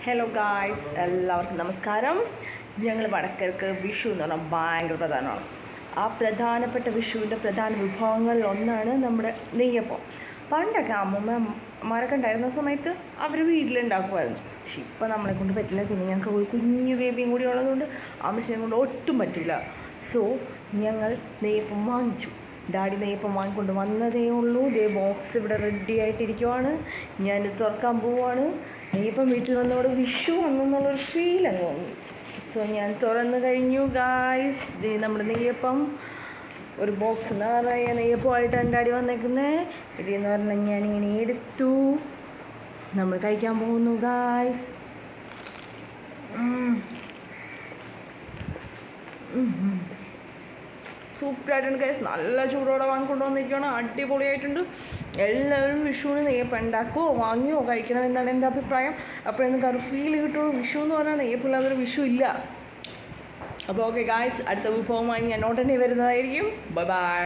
Hello guys, എല്ലാവർക്കും നമസ്കാരം. ഞങ്ങൾ വടക്കർക്ക് വിഷു എന്ന് പറഞ്ഞാൽ ഭയങ്കര പ്രധാനമാണ്. ആ പ്രധാനപ്പെട്ട വിഷുവിൻ്റെ പ്രധാന വിഭവങ്ങളിൽ ഒന്നാണ് നമ്മുടെ നെയ്യപ്പം. പണ്ടൊക്കെ അമ്മൂമ്മമാരൊക്കെ ഉണ്ടായിരുന്ന സമയത്ത് അവർ വീട്ടിലുണ്ടാക്കുമായിരുന്നു. പക്ഷെ ഇപ്പം നമ്മളെ കൊണ്ട് പറ്റില്ല. പിന്നെ ഞങ്ങൾക്ക് ഒരു കുഞ്ഞു ബേബിയും കൂടി ഉള്ളതുകൊണ്ട് അമ്മച്ചിനെ കൊണ്ട് ഒട്ടും പറ്റില്ല. സോ ഞങ്ങൾ നെയ്യപ്പം വാങ്ങിച്ചു. ഡാഡി നെയ്യപ്പം വാങ്ങിക്കൊണ്ട് വന്നതേ ഉള്ളൂ. ഇതേ ബോക്സ് ഇവിടെ റെഡി ആയിട്ടിരിക്കുവാണ്. ഞാൻ തുറക്കാൻ പോവുകയാണ്. നെയ്യപ്പം വീട്ടിൽ വന്നതോടെ വിഷു വന്നെന്നുള്ളൊരു ഫീൽ അങ്ങ് വന്നു. സോ ഞാൻ തുറന്നു കഴിഞ്ഞു ഗായ്സ്. ഇത് നമ്മുടെ നെയ്യപ്പം ഒരു ബോക്സ് നിറയെ നെയ്യപ്പമായിട്ടാണ് ഡാഡി വന്നേക്കുന്നത്. ഇതെന്ന് പറഞ്ഞാൽ ഞാനിങ്ങനെ എടുത്തു. നമ്മൾ കഴിക്കാൻ പോകുന്നു ഗായ്സ്. സൂപ്പറായിട്ടുണ്ട് ഗൈസ്. നല്ല ചൂടോടെ വാങ്ങിക്കൊണ്ട് വന്നിരിക്കുകയാണ്. അടിപൊളിയായിട്ടുണ്ട്. എല്ലാവരും വിഷുവിന് നെയ്യപ്പം ഉണ്ടാക്കുമോ വാങ്ങിയോ കഴിക്കണം എന്നാണ് എൻ്റെ അഭിപ്രായം. അപ്പോൾ നിങ്ങൾക്ക് ഒരു ഫീൽ കിട്ടുള്ളൂ. വിഷു എന്ന് പറഞ്ഞാൽ നെയ്യപ്പില്ലാതൊരു വിഷു ഇല്ല. അപ്പോൾ ഓക്കെ ഗായ്സ്, അടുത്ത വിഭവമായി ഞാൻ ഉടനെ വരുന്നതായിരിക്കും. Bye bye.